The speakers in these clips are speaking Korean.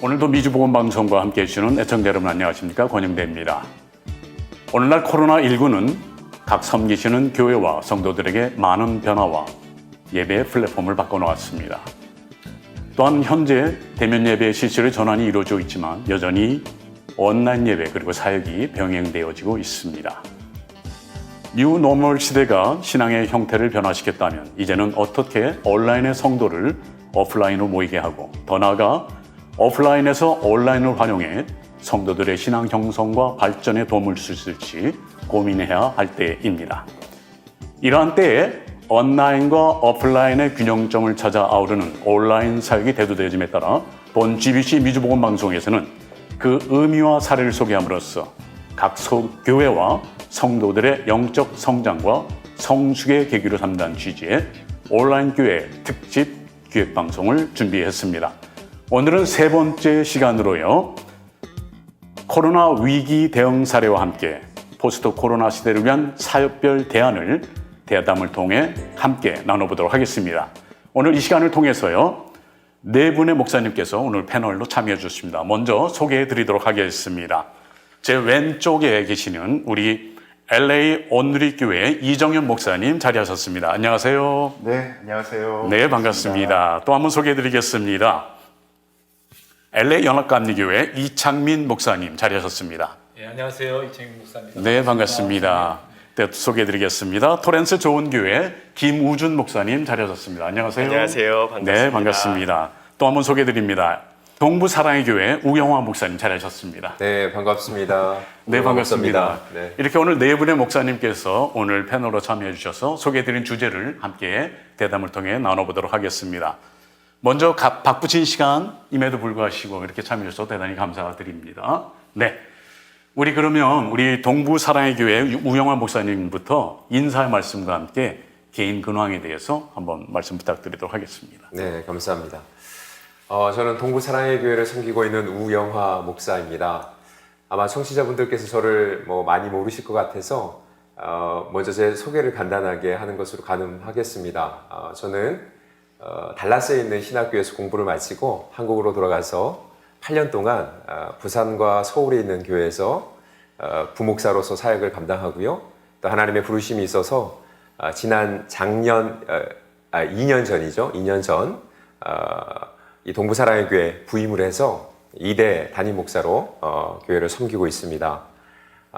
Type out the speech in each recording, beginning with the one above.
오늘도 미주보건방송과 함께 해주시는 애청자 여러분 안녕하십니까? 권영대입니다. 오늘날 코로나19는 각 섬기시는 교회와 성도들에게 많은 변화와 예배의 플랫폼을 바꿔놓았습니다. 또한 현재 대면 예배 실시로 전환이 이루어지고 있지만 여전히 온라인 예배 그리고 사역이 병행되어지고 있습니다. 뉴 노멀 시대가 신앙의 형태를 변화시켰다면 이제는 어떻게 온라인의 성도를 오프라인으로 모이게 하고 더 나아가 오프라인에서 온라인을 활용해 성도들의 신앙 형성과 발전에 도움을 줄 수 있을지 고민해야 할 때입니다. 이러한 때에 온라인과 오프라인의 균형점을 찾아 아우르는 온라인 사역이 대두되어짐에 따라 본 GBC 미주보건방송에서는 그 의미와 사례를 소개함으로써 각 교회와 성도들의 영적 성장과 성숙의 계기로 삼는 취지의 온라인 교회 특집 기획방송을 준비했습니다. 오늘은 세 번째 시간으로요. 코로나 위기 대응 사례와 함께 포스트 코로나 시대를 위한 사역별 대안을 대담을 통해 함께 나눠보도록 하겠습니다. 오늘 이 시간을 통해서요. 네 분의 목사님께서 오늘 패널로 참여해 주셨습니다. 먼저 소개해 드리도록 하겠습니다. 제 왼쪽에 계시는 우리 LA 온누리교회 이정현 목사님 자리하셨습니다. 안녕하세요. 네, 안녕하세요. 네, 반갑습니다. 또 한 번 소개해 드리겠습니다. LA 연합감리교회 이창민 목사님 자리하셨습니다. 네, 안녕하세요. 이창민 목사입니다. 네, 반갑습니다. 네, 소개해 드리겠습니다. 토렌스 좋은교회 김우준 목사님 자리하셨습니다. 안녕하세요. 안녕하세요. 반갑습니다. 네, 반갑습니다. 또 한 번 소개해 드립니다. 동부 사랑의 교회 우영화 목사님 자리하셨습니다. 네, 반갑습니다. 네, 반갑습니다. 네. 이렇게 오늘 네 분의 목사님께서 오늘 패널로 참여해 주셔서 소개해드린 주제를 함께 대담을 통해 나눠보도록 하겠습니다. 먼저 바쁘신 시간임에도 불구하고 이렇게 참여해 주셔서 대단히 감사드립니다. 네, 그러면 우리 동부 사랑의 교회 우영화 목사님부터 인사의 말씀과 함께 개인 근황에 대해서 한번 말씀 부탁드리도록 하겠습니다. 네, 감사합니다. 저는 동부 사랑의 교회를 섬기고 있는 우영화 목사입니다. 아마 청취자분들께서 저를 많이 모르실 것 같아서 먼저 제 소개를 간단하게 하는 것으로 가늠하겠습니다. 저는 달라스에 있는 신학교에서 공부를 마치고 한국으로 돌아가서 8년 동안 부산과 서울에 있는 교회에서 부목사로서 사역을 감당하고요. 또 하나님의 부르심이 있어서 지난 작년 2년 전이죠. 2년 전 이 동부사랑의 교회 부임을 해서 2대 담임 목사로 교회를 섬기고 있습니다.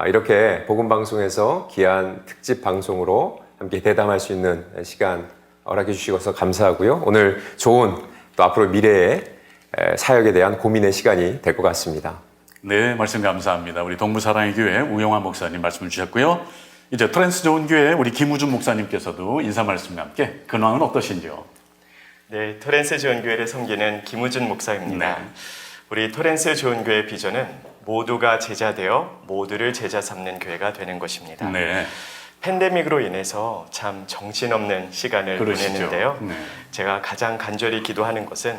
이렇게 복음방송에서 귀한 특집 방송으로 함께 대담할 수 있는 시간 허락해 주셔서 감사하고요. 오늘 좋은 또 앞으로 미래의 사역에 대한 고민의 시간이 될 것 같습니다. 네, 말씀 감사합니다. 우리 동부사랑의 교회 우영화 목사님 말씀 주셨고요. 이제 토렌스 좋은 교회 우리 김우준 목사님께서도 인사 말씀과 함께 근황은 어떠신지요? 네, 토렌스 좋은교회를 섬기는 김우준 목사입니다. 네. 우리 토렌스 좋은교회의 비전은 모두가 제자되어 모두를 제자 삼는 교회가 되는 것입니다. 네. 팬데믹으로 인해서 참 정신없는 시간을 그러시죠. 보냈는데요. 네. 제가 가장 간절히 기도하는 것은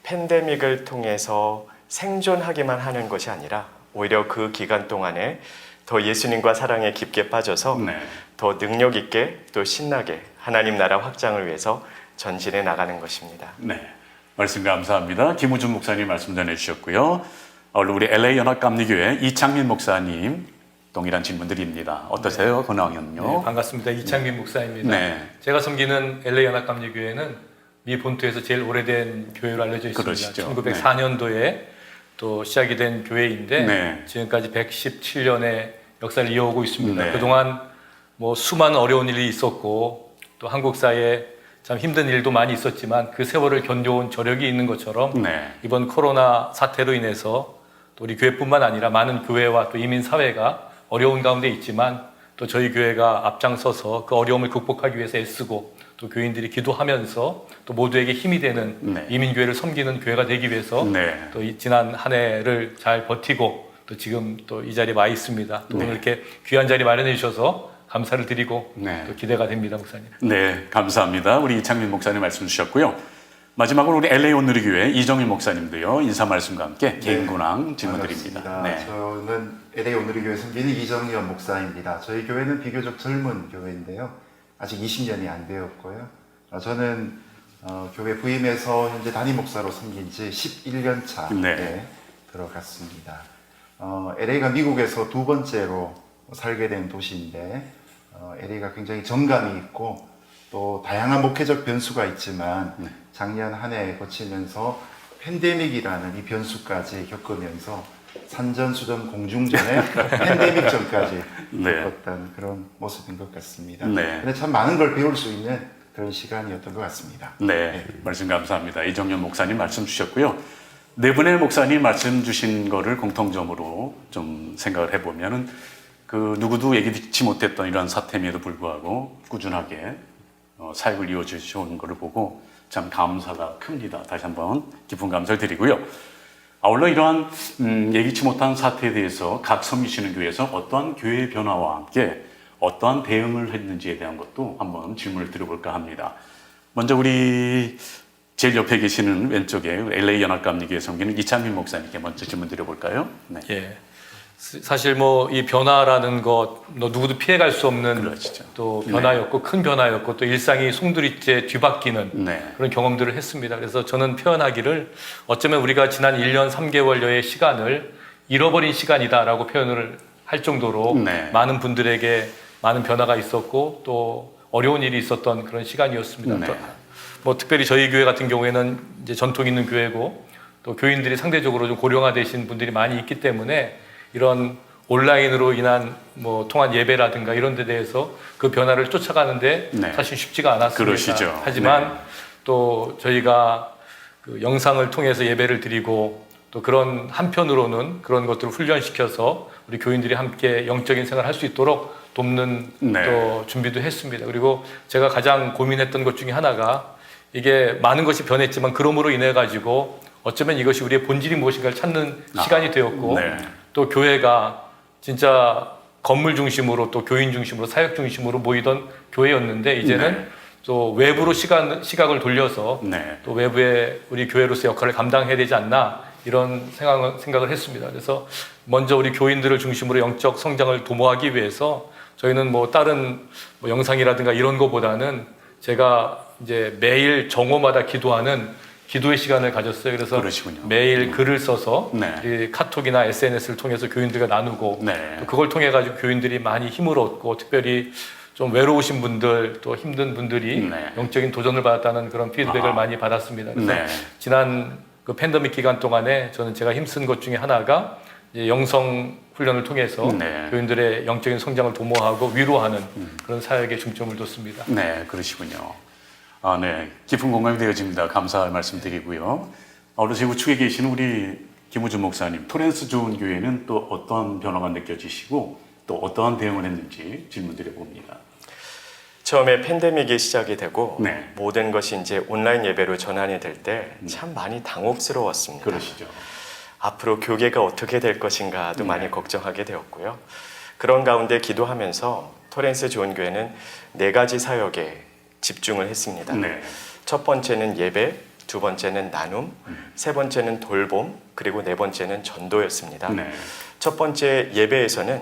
팬데믹을 통해서 생존하기만 하는 것이 아니라 오히려 그 기간 동안에 더 예수님과 사랑에 깊게 빠져서 네. 더 능력 있게 또 신나게 하나님 나라 확장을 위해서 전진해 나가는 것입니다. 네, 말씀 감사합니다. 김우준 목사님 말씀 전해주셨고요. 우리 LA 연합감리교회 이창민 목사님 동일한 질문드립니다. 어떠세요? 네. 근황은요? 네, 반갑습니다. 이창민 목사입니다. 네. 제가 섬기는 LA 연합감리교회는 미 본토에서 제일 오래된 교회로 알려져 있습니다. 그러시죠. 1904년도에 또 시작이 된 교회인데 네. 지금까지 117년의 역사를 이어오고 있습니다. 네. 그동안 수많은 어려운 일이 있었고 또 한국 사회에 참 힘든 일도 많이 있었지만 그 세월을 견뎌온 저력이 있는 것처럼 네. 이번 코로나 사태로 인해서 또 우리 교회뿐만 아니라 많은 교회와 또 이민 사회가 어려운 가운데 있지만 또 저희 교회가 앞장서서 그 어려움을 극복하기 위해서 애쓰고 또 교인들이 기도하면서 또 모두에게 힘이 되는 네. 이민교회를 섬기는 교회가 되기 위해서 네. 또 지난 한 해를 잘 버티고 또 지금 또 이 자리에 와 있습니다. 또 네. 오늘 이렇게 귀한 자리 마련해 주셔서 감사를 드리고 네. 또 기대가 됩니다, 목사님. 네, 감사합니다. 우리 이창민 목사님 말씀 주셨고요. 마지막으로 우리 LA 온누리교회 이정일 목사님도요. 인사 말씀과 함께 개인 근황 질문드립니다. 반갑습니다. 저는 LA 온누리교회 섬기는 이정현 목사입니다. 저희 교회는 비교적 젊은 교회인데요. 아직 20년이 안 되었고요. 저는 교회 부임해서 현재 담임 목사로 섬긴 지 11년 차에 네. 들어갔습니다. LA가 미국에서 두 번째로 살게 된 도시인데 LA가 굉장히 정감이 있고 또 다양한 목회적 변수가 있지만 작년 한 해 거치면서 팬데믹이라는 이 변수까지 겪으면서 산전수전 공중전에 팬데믹전까지 네. 겪었던 그런 모습인 것 같습니다. 네. 근데 참 많은 걸 배울 수 있는 그런 시간이었던 것 같습니다. 네, 말씀 감사합니다. 이정현 목사님 말씀 주셨고요. 네 분의 목사님 말씀 주신 거를 공통점으로 좀 생각을 해보면은 그 누구도 얘기치 못했던 이런 사태임에도 불구하고 꾸준하게 사역을 이어주시는 것을 보고 참 감사가 큽니다. 다시 한번 깊은 감사를 드리고요. 아울러 이러한 예기치 못한 사태에 대해서 각 섬기시는 교회에서 어떠한 교회의 변화와 함께 어떠한 대응을 했는지에 대한 것도 한번 질문을 드려볼까 합니다. 먼저 우리 제일 옆에 계시는 왼쪽에 LA 연합감리교회 섬기는 이창민 목사님께 먼저 질문 드려볼까요? 네. 예. 사실 뭐 이 변화라는 것 누구도 피해갈 수 없는 그렇죠. 또 변화였고 큰 변화였고 또 일상이 송두리째 뒤바뀌는 네. 그런 경험들을 했습니다. 그래서 저는 표현하기를 어쩌면 우리가 지난 1년 3개월여의 시간을 잃어버린 시간이다라고 표현을 할 정도로 네. 많은 분들에게 많은 변화가 있었고 또 어려운 일이 있었던 그런 시간이었습니다. 네. 또 뭐 특별히 저희 교회 같은 경우에는 이제 전통 있는 교회고 또 교인들이 상대적으로 좀 고령화되신 분들이 많이 있기 때문에 이런 온라인으로 인한 뭐 통한 예배라든가 이런 데 대해서 그 변화를 쫓아가는데 네. 사실 쉽지가 않았습니다. 그러시죠. 하지만 네. 또 저희가 그 영상을 통해서 예배를 드리고 또 그런 한편으로는 그런 것들을 훈련시켜서 우리 교인들이 함께 영적인 생활을 할 수 있도록 돕는 네. 또 준비도 했습니다. 그리고 제가 가장 고민했던 것 중에 하나가 이게 많은 것이 변했지만 그럼으로 인해 가지고 어쩌면 이것이 우리의 본질이 무엇인가를 찾는 시간이 되었고 네. 또 교회가 진짜 건물 중심으로 또 교인 중심으로 사역 중심으로 모이던 교회였는데 이제는 네. 또 외부로 시각을 돌려서 네. 또 외부에 우리 교회로서 역할을 감당해야 되지 않나 이런 생각을 했습니다. 그래서 먼저 우리 교인들을 중심으로 영적 성장을 도모하기 위해서 저희는 뭐 다른 뭐 영상이라든가 이런 거보다는 제가 이제 매일 정오마다 기도하는 기도의 시간을 가졌어요. 그래서 그러시군요. 매일 글을 써서 네. 이 카톡이나 SNS를 통해서 교인들과 나누고 네. 또 그걸 통해 가지고 교인들이 많이 힘을 얻고 특별히 좀 외로우신 분들 또 힘든 분들이 네. 영적인 도전을 받았다는 그런 피드백을 많이 받았습니다. 그래서 네. 지난 그 팬데믹 기간 동안에 저는 제가 힘쓴 것 중에 하나가 이제 영성 훈련을 통해서 네. 교인들의 영적인 성장을 도모하고 위로하는 그런 사역에 중점을 뒀습니다. 네, 그러시군요. 아, 네. 깊은 공감이 되어집니다. 감사할 말씀 드리고요. 오늘 제 우측에 계시는 우리 김우준 목사님, 토렌스 좋은 교회는 또 어떠한 변화가 느껴지시고 또 어떠한 대응을 했는지 질문 드려봅니다. 처음에 팬데믹이 시작이 되고 네. 모든 것이 이제 온라인 예배로 전환이 될 때 참 많이 당혹스러웠습니다. 그러시죠. 앞으로 교계가 어떻게 될 것인가도 많이 걱정하게 되었고요. 그런 가운데 기도하면서 토렌스 좋은 교회는 4가지 사역에 집중을 했습니다. 네. 첫 번째는 예배, 두 번째는 나눔, 세 번째는 돌봄, 그리고 네 번째는 전도였습니다. 네. 첫 번째 예배에서는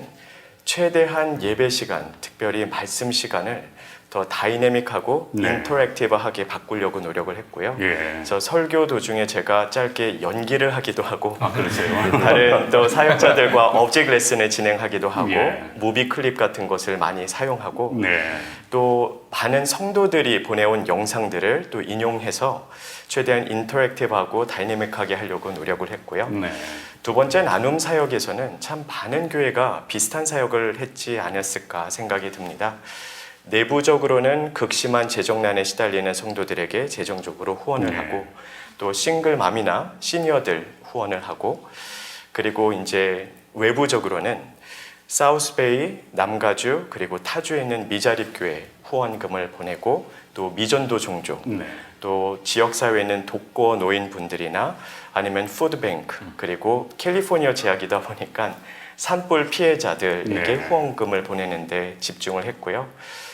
최대한 예배 시간, 특별히 말씀 시간을 더 다이내믹하고 네. 인터랙티브하게 바꾸려고 노력을 했고요. 예. 그래서 설교 도중에 제가 짧게 연기를 하기도 하고 그러세요? 다른 또 사역자들과 업젝트 레슨을 진행하기도 하고 예. 무비 클립 같은 것을 많이 사용하고 네. 또 많은 성도들이 보내온 영상들을 또 인용해서 최대한 인터랙티브하고 다이내믹하게 하려고 노력을 했고요. 네. 두 번째 나눔 사역에서는 참 많은 교회가 비슷한 사역을 했지 않았을까 생각이 듭니다. 내부적으로는 극심한 재정난에 시달리는 성도들에게 재정적으로 후원을 네. 하고 또 싱글맘이나 시니어들 후원을 하고 그리고 이제 외부적으로는 사우스베이, 남가주 그리고 타주에 있는 미자립교회 후원금을 보내고 또 미전도 종족 네. 또 지역사회에 있는 독거 노인분들이나 아니면 푸드뱅크 그리고 캘리포니아 제약이다 보니까 산불 피해자들에게 네. 후원금을 보내는 데 집중을 했고요.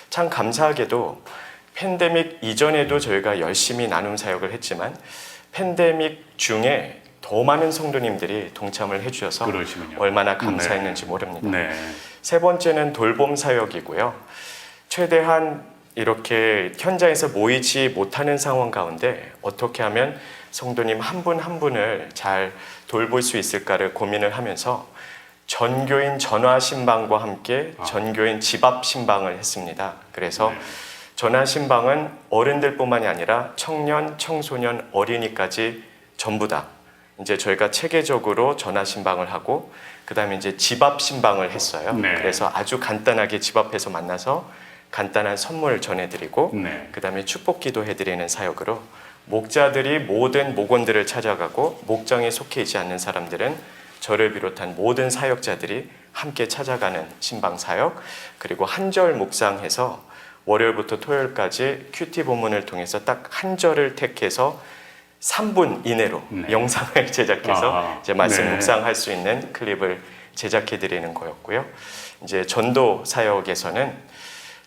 참 감사하게도 팬데믹 이전에도 저희가 열심히 나눔 사역을 했지만 팬데믹 중에 더 많은 성도님들이 동참을 해주셔서 그러시군요. 얼마나 감사했는지 모릅니다. 네. 세 번째는 돌봄 사역이고요. 최대한 이렇게 현장에서 모이지 못하는 상황 가운데 어떻게 하면 성도님 한 분 한 분을 잘 돌볼 수 있을까를 고민을 하면서 전교인 전화 신방과 함께 전교인 집합 신방을 했습니다. 그래서 전화 신방은 어른들뿐만이 아니라 청년, 청소년, 어린이까지 전부 다 이제 저희가 체계적으로 전화 신방을 하고 그다음에 이제 집합 신방을 했어요. 네. 그래서 아주 간단하게 집합해서 만나서 간단한 선물 전해드리고 네. 그다음에 축복 기도해드리는 사역으로 목자들이 모든 목원들을 찾아가고 목장에 속해 있지 않는 사람들은 저를 비롯한 모든 사역자들이 함께 찾아가는 신방 사역, 그리고 한절 묵상해서 월요일부터 토요일까지 큐티 본문을 통해서 딱 한 절을 택해서 3분 이내로 네. 영상을 제작해서 아하. 이제 말씀 네. 묵상할 수 있는 클립을 제작해 드리는 거였고요. 이제 전도 사역에서는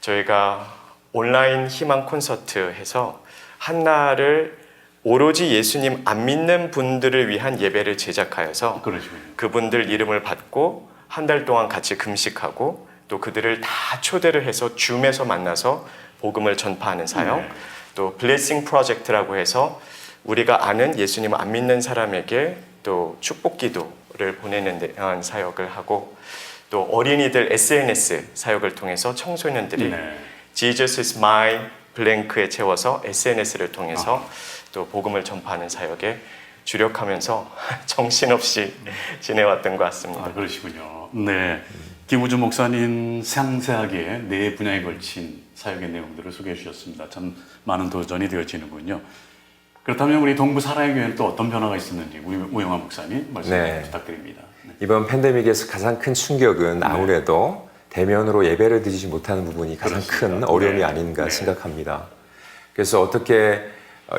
저희가 온라인 희망 콘서트 해서 한날을 오로지 예수님 안 믿는 분들을 위한 예배를 제작하여서 그러시군요. 그분들 이름을 받고 한 달 동안 같이 금식하고 또 그들을 다 초대를 해서 줌에서 만나서 복음을 전파하는 사역, 네. 또 블레싱 프로젝트라고 해서 우리가 아는 예수님 안 믿는 사람에게 또 축복 기도를 보내는 데 대한 사역을 하고, 또 어린이들 SNS 사역을 통해서 청소년들이 네. Jesus is my 블랭크에 채워서 SNS를 통해서 또 복음을 전파하는 사역에 주력하면서 정신없이 지내왔던 것 같습니다. 아, 그러시군요. 네. 김우주 목사님 상세하게 네 분야에 걸친 사역의 내용들을 소개해 주셨습니다. 참 많은 도전이 되어지는군요. 그렇다면 우리 동부 사랑의 교회는 또 어떤 변화가 있었는지 우영하 목사님 말씀 네. 부탁드립니다. 네. 이번 팬데믹에서 가장 큰 충격은 아무래도 대면으로 예배를 드리지 못하는 부분이 가장 그렇습니다. 큰 어려움이 네. 아닌가 네. 생각합니다. 그래서 어떻게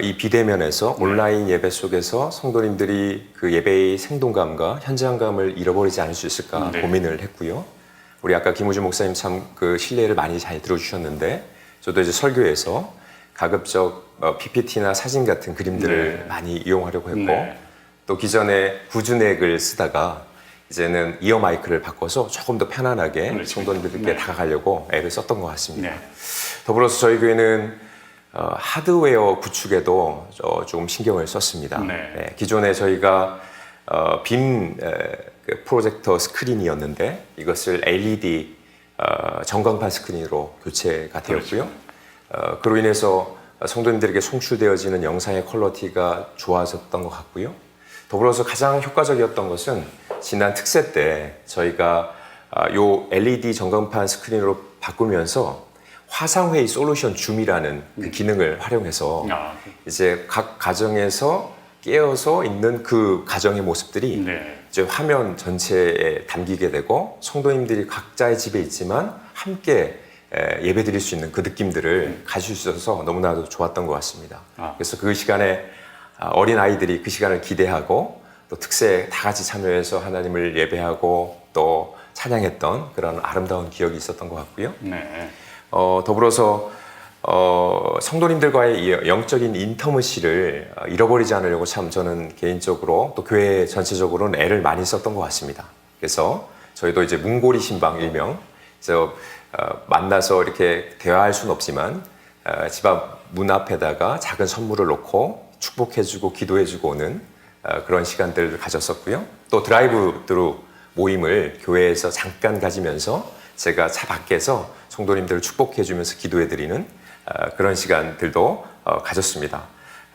이 비대면에서 온라인 예배 속에서 성도님들이 그 예배의 생동감과 현장감을 잃어버리지 않을 수 있을까 네. 고민을 했고요. 우리 아까 김우주 목사님 참 그 실례를 많이 잘 들어주셨는데, 저도 이제 설교에서 가급적 PPT나 사진 같은 그림들을 네. 많이 이용하려고 했고, 네. 또 기존에 구준액을 쓰다가 이제는 이어 마이크를 바꿔서 조금 더 편안하게 그렇죠. 성도님들께 네. 다가가려고 앱을 썼던 것 같습니다. 네. 더불어서 저희 교회는 하드웨어 구축에도 조금 신경을 썼습니다. 네. 기존에 저희가 빔 그 프로젝터 스크린이었는데 이것을 LED 전광판 스크린으로 교체가 되었고요. 그로 인해서 성도님들에게 송출되어지는 영상의 퀄리티가 좋아졌던 것 같고요. 더불어서 가장 효과적이었던 것은 지난 특세 때 저희가 요 LED 전광판 스크린으로 바꾸면서 화상회의 솔루션 줌이라는 그 기능을 활용해서 아, 이제 각 가정에서 깨어서 있는 그 가정의 모습들이 네. 이제 화면 전체에 담기게 되고, 성도님들이 각자의 집에 있지만 함께 예배 드릴 수 있는 그 느낌들을 가질 수 있어서 너무나도 좋았던 것 같습니다. 아. 그래서 그 시간에 어린 아이들이 그 시간을 기대하고 또 특세에 다 같이 참여해서 하나님을 예배하고 또 찬양했던 그런 아름다운 기억이 있었던 것 같고요. 네. 더불어서 성도님들과의 이 영적인 인터머시를 잃어버리지 않으려고 참 저는 개인적으로 또 교회 전체적으로는 애를 많이 썼던 것 같습니다. 그래서 저희도 이제 문고리 신방 일명, 그래서 만나서 이렇게 대화할 수는 없지만 집 앞 문 앞에다가 작은 선물을 놓고 축복해주고 기도해주고 오는 그런 시간들을 가졌었고요. 또 드라이브 드루 모임을 교회에서 잠깐 가지면서 제가 차 밖에서 성도님들을 축복해주면서 기도해드리는 그런 시간들도 가졌습니다.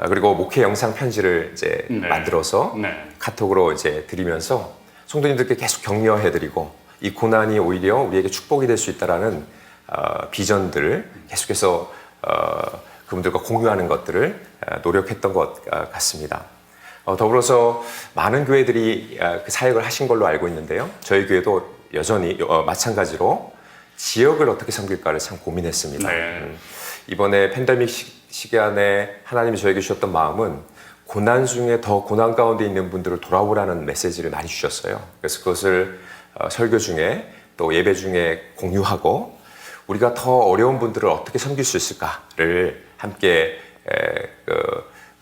그리고 목회 영상 편지를 이제 네. 만들어서 네. 카톡으로 이제 드리면서 성도님들께 계속 격려해드리고, 이 고난이 오히려 우리에게 축복이 될 수 있다라는 비전들을 계속해서 그분들과 공유하는 것들을 노력했던 것 같습니다. 더불어서 많은 교회들이 그 사역을 하신 걸로 알고 있는데요. 저희 교회도 여전히 마찬가지로 지역을 어떻게 섬길까를 참 고민했습니다. 네. 이번에 팬데믹 시간에 하나님이 저에게 주셨던 마음은 고난 중에 더 고난 가운데 있는 분들을 돌아오라는 메시지를 많이 주셨어요. 그래서 그것을 설교 중에 또 예배 중에 공유하고, 우리가 더 어려운 분들을 어떻게 섬길 수 있을까를 함께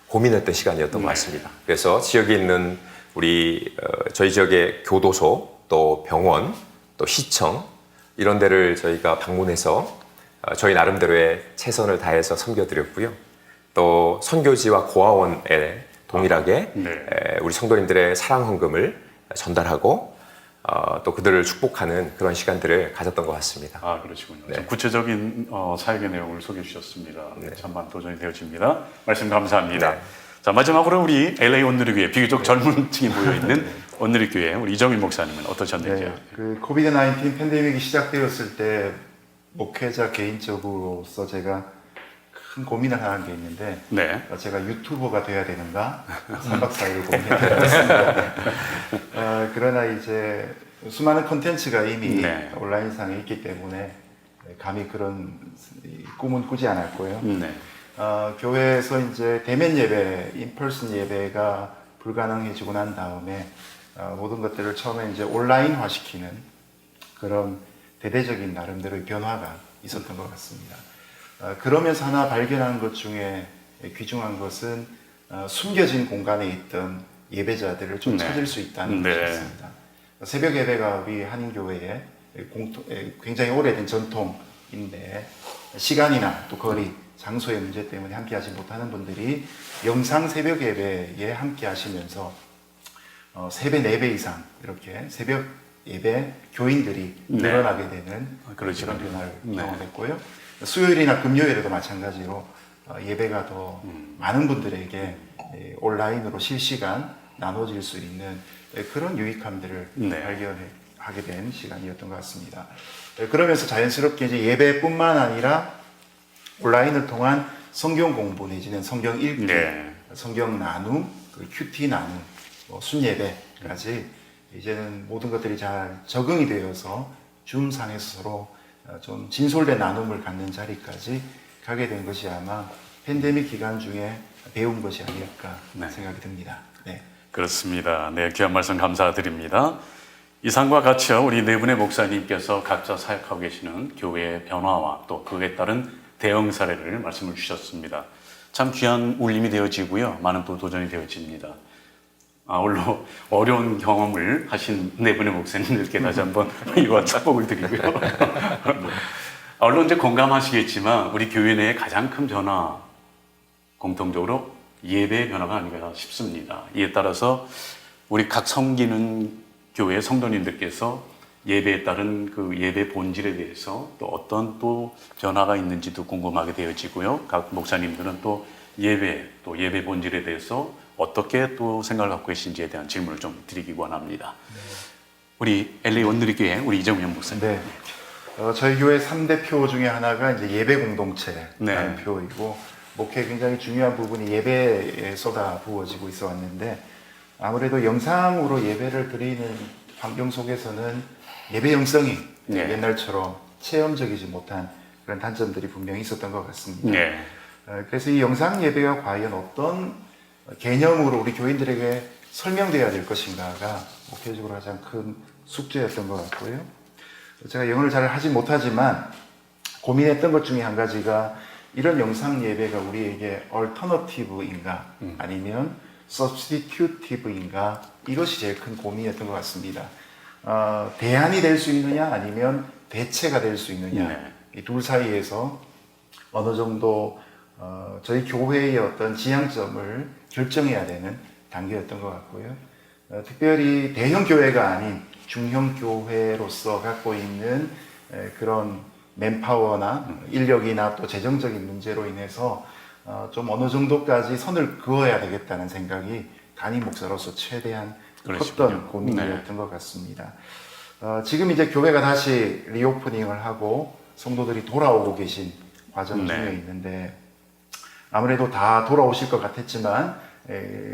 고민했던 시간이었던 것 같습니다. 그래서 지역에 있는 우리 저희 지역의 교도소, 또 병원, 또 시청, 이런 데를 저희가 방문해서 저희 나름대로의 최선을 다해서 섬겨드렸고요. 또 선교지와 고아원에 동일하게 우리 성도님들의 사랑 헌금을 전달하고 또 그들을 축복하는 그런 시간들을 가졌던 것 같습니다. 아, 그러시군요. 네. 좀 구체적인 사역의 내용을 소개해 주셨습니다. 참만 도전이 되어집니다. 말씀 감사합니다. 네. 자, 마지막으로 우리 LA 온누리교회 비교적 젊은 층이 모여있는 온누리교회 우리 이정일 목사님은 어떠셨는지요? 네, 그 코비드 19 팬데믹이 시작되었을 때 목회자 개인적으로서 제가 큰 고민을 하는 게 있는데 네. 제가 유튜버가 돼야 되는가 3박 4일 고민했습니다. 그러나 이제 수많은 콘텐츠가 이미 네. 온라인상에 있기 때문에 감히 그런 꿈은 꾸지 않았고요. 네. 교회에서 이제 대면 예배, 인펄슨 예배가 불가능해지고 난 다음에 모든 것들을 처음에 이제 온라인화 시키는 그런 대대적인 나름대로의 변화가 있었던 것 같습니다. 그러면서 하나 발견한 것 중에 귀중한 것은 숨겨진 공간에 있던 예배자들을 좀 네. 찾을 수 있다는 네. 것이었습니다. 새벽 예배가 우리 한인교회의 굉장히 오래된 전통인데 시간이나 또 거리, 장소의 문제 때문에 함께 하지 못하는 분들이 영상 새벽 예배에 함께 하시면서 3배, 4배 이상 이렇게 새벽 예배 교인들이 늘어나게 되는 그렇죠. 그런 변화를 네. 경험했고요. 수요일이나 금요일에도 마찬가지로 예배가 더 많은 분들에게 온라인으로 실시간 나눠질 수 있는 그런 유익함들을 네. 발견하게 된 시간이었던 것 같습니다. 그러면서 자연스럽게 이제 예배뿐만 아니라 온라인을 통한 성경 공부 내지는 성경 읽기, 네. 성경 나눔, 큐티 나눔, 순예배까지 이제는 모든 것들이 잘 적응이 되어서 줌상에서 서로 좀 진솔된 나눔을 갖는 자리까지 가게 된 것이 아마 팬데믹 기간 중에 배운 것이 아닐까 네. 생각이 듭니다. 네. 그렇습니다. 네, 귀한 말씀 감사드립니다. 이상과 같이 우리 네 분의 목사님께서 각자 사역하고 계시는 교회의 변화와 또 그에 따른 대응 사례를 말씀을 주셨습니다. 참 귀한 울림이 되어지고요. 많은 또 도전이 되어집니다. 물론 어려운 경험을 하신 네 분의 목사님들께 다시 한번 이와 축복을 드리고요. 물론 이제 공감하시겠지만 우리 교회 내의 가장 큰 변화 공통적으로 예배의 변화가 아닌가 싶습니다. 이에 따라서 우리 각 섬기는 교회 성도님들께서 예배에 따른 그 예배 본질에 대해서 또 어떤 또 변화가 있는지도 궁금하게 되어지고요. 각 목사님들은 또 예배 본질에 대해서 어떻게 또 생각을 갖고 계신지에 대한 질문을 좀 드리기 원합니다. 네. 우리 LA 온누리교회 우리 이정현 목사님. 네. 저희 교회 3대 표 중에 하나가 이제 예배 공동체라는 네. 표이고 목회의 굉장히 중요한 부분이 예배에 쏟아 부어지고 있어 왔는데 아무래도 영상으로 예배를 드리는 환경 속에서는 예배 영성이 네. 옛날처럼 체험적이지 못한 그런 단점들이 분명히 있었던 것 같습니다. 네. 그래서 이 영상 예배가 과연 어떤 개념으로 우리 교인들에게 설명돼야 될 것인가가 목회적으로 가장 큰 숙제였던 것 같고요. 제가 영어를 잘 하지 못하지만 고민했던 것 중에 한 가지가 이런 영상 예배가 우리에게 alternative인가 아니면 substitutive인가 이것이 제일 큰 고민이었던 것 같습니다. 대안이 될 수 있느냐 아니면 대체가 될 수 있느냐 네. 이 둘 사이에서 어느 정도 저희 교회의 어떤 지향점을 결정해야 되는 단계였던 것 같고요. 특별히 대형 교회가 아닌 중형 교회로서 갖고 있는 그런 맨파워나 인력이나 또 재정적인 문제로 인해서 좀 어느 정도까지 선을 그어야 되겠다는 생각이 담임 목사로서 최대한 컸던 고민이었던 네. 것 같습니다. 지금 이제 교회가 다시 리오프닝을 하고 성도들이 돌아오고 계신 과정 중에 네. 있는데 아무래도 다 돌아오실 것 같았지만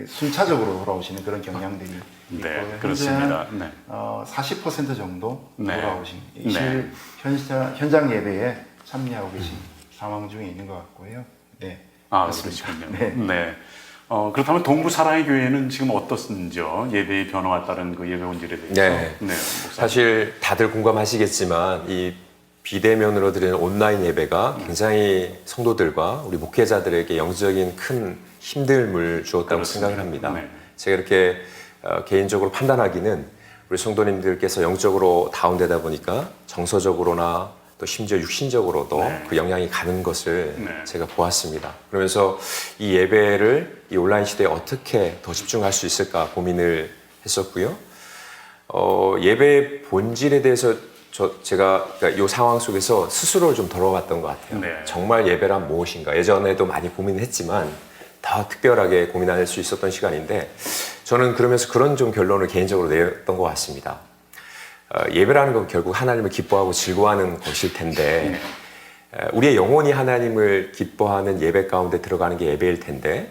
순차적으로 돌아오시는 그런 경향들이 있고요. 네, 그렇습니다. 네. 40% 정도 네. 돌아오신 네. 현장 예배에 참여하고 계신 상황 중에 있는 것 같고요. 네, 그렇습니다. 그러시군요. 네. 네. 그렇다면 동부 사랑의 교회는 지금 어떻는지요? 예배의 변화에 따른 그 예배 본질에 대해서. 네. 목사님. 사실 다들 공감하시겠지만 이 비대면으로 드리는 온라인 예배가 굉장히 성도들과 우리 목회자들에게 영적인 큰 힘듦을 주었다고 그렇습니다. 생각을 합니다. 네. 제가 이렇게 개인적으로 판단하기는 우리 성도님들께서 영적으로 다운되다 보니까 정서적으로나 또 심지어 육신적으로도 네. 그 영향이 가는 것을 네. 제가 보았습니다. 그러면서 이 예배를 이 온라인 시대에 어떻게 더 집중할 수 있을까 고민을 했었고요. 예배의 본질에 대해서 제가 그러니까 이 상황 속에서 스스로를 좀 돌아봤던 것 같아요. 네. 정말 예배란 무엇인가? 예전에도 많이 고민을 했지만 더 특별하게 고민할 수 있었던 시간인데 저는 그러면서 그런 좀 결론을 개인적으로 내렸던 것 같습니다. 예배라는 건 결국 하나님을 기뻐하고 즐거워하는 것일 텐데 우리의 영혼이 하나님을 기뻐하는 예배 가운데 들어가는 게 예배일 텐데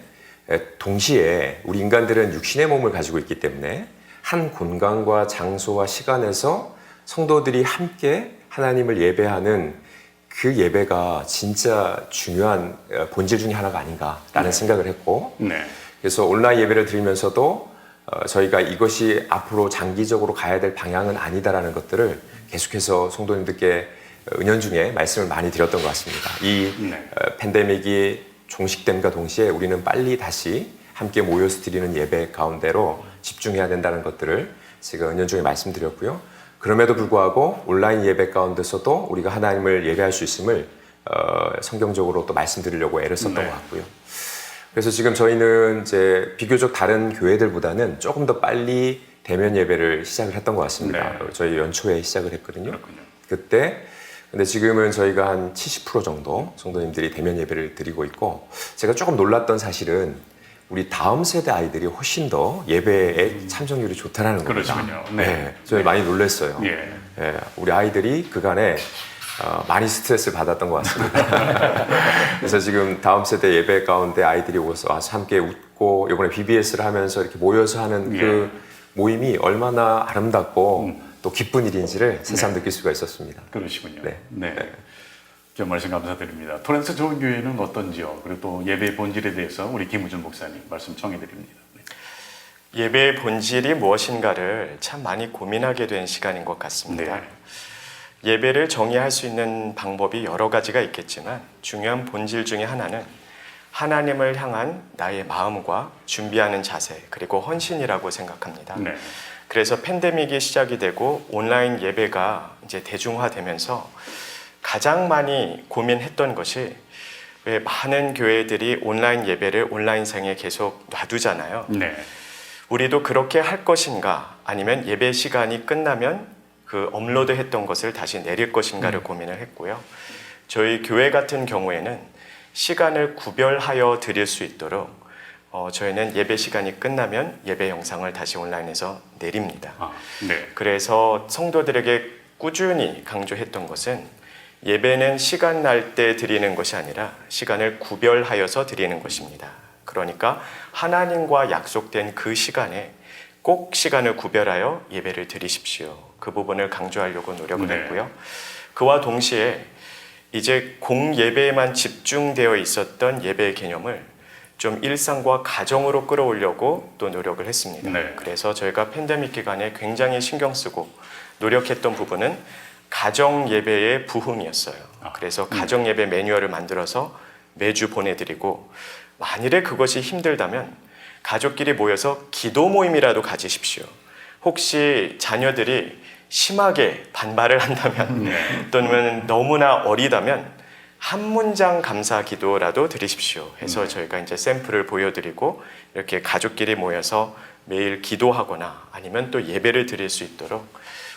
동시에 우리 인간들은 육신의 몸을 가지고 있기 때문에 한 공간과 장소와 시간에서 성도들이 함께 하나님을 예배하는 그 예배가 진짜 중요한 본질 중에 하나가 아닌가라는 생각을 했고 네. 그래서 온라인 예배를 드리면서도 저희가 이것이 앞으로 장기적으로 가야 될 방향은 아니다라는 것들을 계속해서 성도님들께 은연중에 말씀을 많이 드렸던 것 같습니다. 이 네. 팬데믹이 종식됨과 동시에 우리는 빨리 다시 함께 모여서 드리는 예배 가운데로 집중해야 된다는 것들을 제가 은연중에 말씀드렸고요. 그럼에도 불구하고 온라인 예배 가운데서도 우리가 하나님을 예배할 수 있음을 성경적으로 또 말씀드리려고 애를 썼던 네. 것 같고요. 그래서 지금 저희는 이제 비교적 다른 교회들보다는 조금 더 빨리 대면 예배를 시작을 했던 것 같습니다. 네. 저희 연초에 시작을 했거든요. 그렇군요. 그때 근데 지금은 저희가 한 70% 정도 성도님들이 대면 예배를 드리고 있고 제가 조금 놀랐던 사실은 우리 다음 세대 아이들이 훨씬 더 예배에 참석률이 좋다라는 겁니다. 그러시군요. 네. 저희 많이 놀랐어요. 예. 우리 아이들이 그간에 많이 스트레스를 받았던 것 같습니다. 그래서 지금 다음 세대 예배 가운데 아이들이 와서 함께 웃고 이번에 BBS를 하면서 이렇게 모여서 하는 그 모임이 얼마나 아름답고 또 기쁜 일인지를 새삼 느낄 수가 있었습니다. 그러시군요. 네. 네. 좀 말씀 감사드립니다. 토렌스 좋은 교회는 어떤지요? 그리고 또 예배의 본질에 대해서 우리 김우준 목사님 말씀 청해드립니다. 네. 예배의 본질이 무엇인가를 참 많이 고민하게 된 시간인 것 같습니다. 네. 예배를 정의할 수 있는 방법이 여러 가지가 있겠지만 중요한 본질 중에 하나는 하나님을 향한 나의 마음과 준비하는 자세 그리고 헌신이라고 생각합니다. 네. 그래서 팬데믹이 시작이 되고 온라인 예배가 이제 대중화되면서 가장 많이 고민했던 것이 왜 많은 교회들이 온라인 예배를 온라인상에 계속 놔두잖아요. 네. 우리도 그렇게 할 것인가 아니면 예배 시간이 끝나면 그 업로드했던 것을 다시 내릴 것인가를 고민을 했고요. 저희 교회 같은 경우에는 시간을 구별하여 드릴 수 있도록 저희는 예배 시간이 끝나면 예배 영상을 다시 온라인에서 내립니다. 네. 그래서 성도들에게 꾸준히 강조했던 것은 예배는 시간 날 때 드리는 것이 아니라 시간을 구별하여서 드리는 것입니다. 그러니까 하나님과 약속된 그 시간에 꼭 시간을 구별하여 예배를 드리십시오. 그 부분을 강조하려고 노력을 네. 했고요. 그와 동시에 이제 공예배에만 집중되어 있었던 예배의 개념을 좀 일상과 가정으로 끌어오려고 또 노력을 했습니다. 네. 그래서 저희가 팬데믹 기간에 굉장히 신경 쓰고 노력했던 부분은 가정 예배의 부흥이었어요. 그래서 가정 예배 매뉴얼을 만들어서 매주 보내드리고 만일에 그것이 힘들다면 가족끼리 모여서 기도 모임이라도 가지십시오. 혹시 자녀들이 심하게 반발을 한다면 또는 너무나 어리다면 한 문장 감사 기도라도 드리십시오 해서 저희가 이제 샘플을 보여드리고 이렇게 가족끼리 모여서 매일 기도하거나 아니면 또 예배를 드릴 수 있도록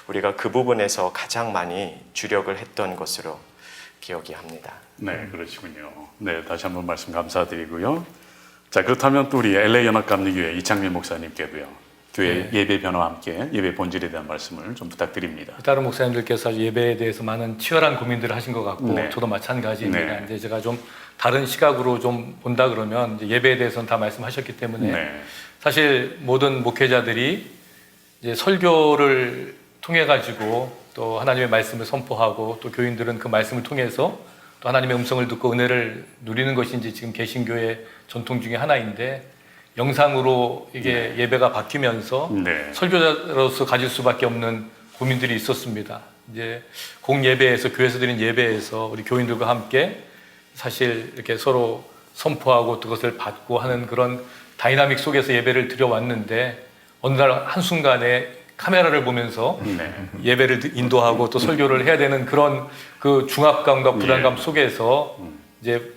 우리가 그 부분에서 가장 많이 주력을 했던 것으로 기억이 합니다. 네, 그러시군요. 네, 다시 한번 말씀 감사드리고요. 자, 그렇다면 또 우리 LA 연합감리교회 이창민 목사님께도요. 교회 예배 변화와 함께 예배 본질에 대한 말씀을 좀 부탁드립니다. 다른 목사님들께서 예배에 대해서 많은 치열한 고민들을 하신 것 같고 네. 저도 마찬가지입니다. 네. 이제 제가 좀 다른 시각으로 좀 본다 그러면 이제 예배에 대해서는 다 말씀하셨기 때문에 네. 사실 모든 목회자들이 이제 설교를 통해 가지고 또 하나님의 말씀을 선포하고 또 교인들은 그 말씀을 통해서 또 하나님의 음성을 듣고 은혜를 누리는 것이 이제 지금 개신교의 전통 중에 하나인데 영상으로 이게 예배가 바뀌면서 네. 설교자로서 가질 수밖에 없는 고민들이 있었습니다. 이제 공예배에서 교회에서 드린 예배에서 우리 교인들과 함께 사실 이렇게 서로 선포하고 그것을 받고 하는 그런 다이나믹 속에서 예배를 드려왔는데 어느 날 한순간에 카메라를 보면서 네. 예배를 인도하고 또 설교를 해야 되는 그런 그 중압감과 부담감 속에서 이제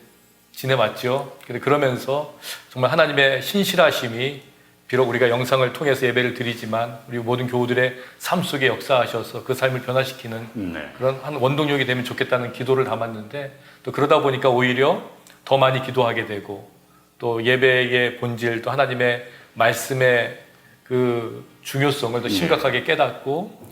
지내왔죠. 그러면서 정말 하나님의 신실하심이 비록 우리가 영상을 통해서 예배를 드리지만 우리 모든 교우들의 삶 속에 역사하셔서 그 삶을 변화시키는 네. 그런 한 원동력이 되면 좋겠다는 기도를 담았는데 또 그러다 보니까 오히려 더 많이 기도하게 되고 또 예배의 본질 또 하나님의 말씀의 그 중요성을 더 심각하게 깨닫고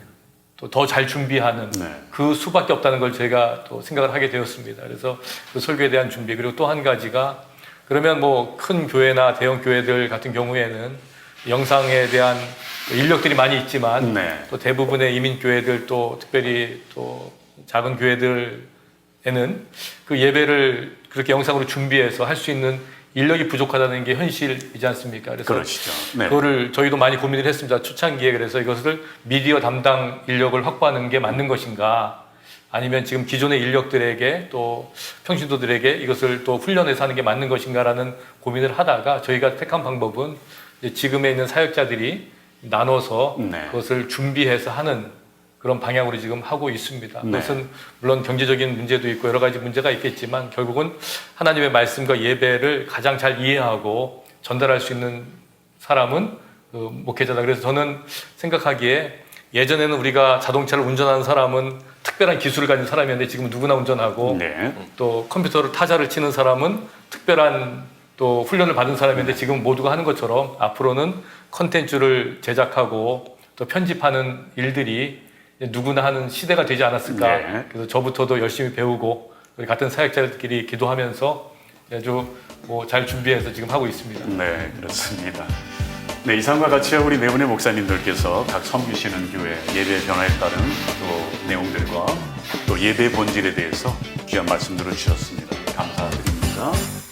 또 더 잘 준비하는 네. 그 수밖에 없다는 걸 제가 또 생각을 하게 되었습니다. 그래서 그 설교에 대한 준비 그리고 또 한 가지가 그러면 뭐 큰 교회나 대형 교회들 같은 경우에는 영상에 대한 인력들이 많이 있지만 네. 또 대부분의 이민 교회들 또 특별히 또 작은 교회들에는 그 예배를 그렇게 영상으로 준비해서 할 수 있는 인력이 부족하다는 게 현실이지 않습니까? 그래서 그러시죠. 네. 그거를 저희도 많이 고민을 했습니다. 초창기에 그래서 이것을 미디어 담당 인력을 확보하는 게 맞는 것인가? 아니면 지금 기존의 인력들에게 또 평신도들에게 이것을 또 훈련해서 하는 게 맞는 것인가라는 고민을 하다가 저희가 택한 방법은 이제 지금에 있는 사역자들이 나눠서 네. 그것을 준비해서 하는 그런 방향으로 지금 하고 있습니다. 네. 그것은 물론 경제적인 문제도 있고 여러 가지 문제가 있겠지만 결국은 하나님의 말씀과 예배를 가장 잘 이해하고 전달할 수 있는 사람은 그 목회자다. 그래서 저는 생각하기에 예전에는 우리가 자동차를 운전하는 사람은 특별한 기술을 가진 사람이었는데 지금 누구나 운전하고 네. 또 컴퓨터로 타자를 치는 사람은 특별한 또 훈련을 받은 사람인데 지금 모두가 하는 것처럼 앞으로는 컨텐츠를 제작하고 또 편집하는 일들이 누구나 하는 시대가 되지 않았을까. 네. 그래서 저부터도 열심히 배우고 우리 같은 사역자들끼리 기도하면서 아주 뭐 잘 준비해서 지금 하고 있습니다. 네, 그렇습니다. 네, 이상과 같이 우리 네 분의 목사님들께서 각 섬기시는 교회 예배 변화에 따른 또 내용들과 또 예배 본질에 대해서 귀한 말씀들을 주셨습니다. 감사드립니다.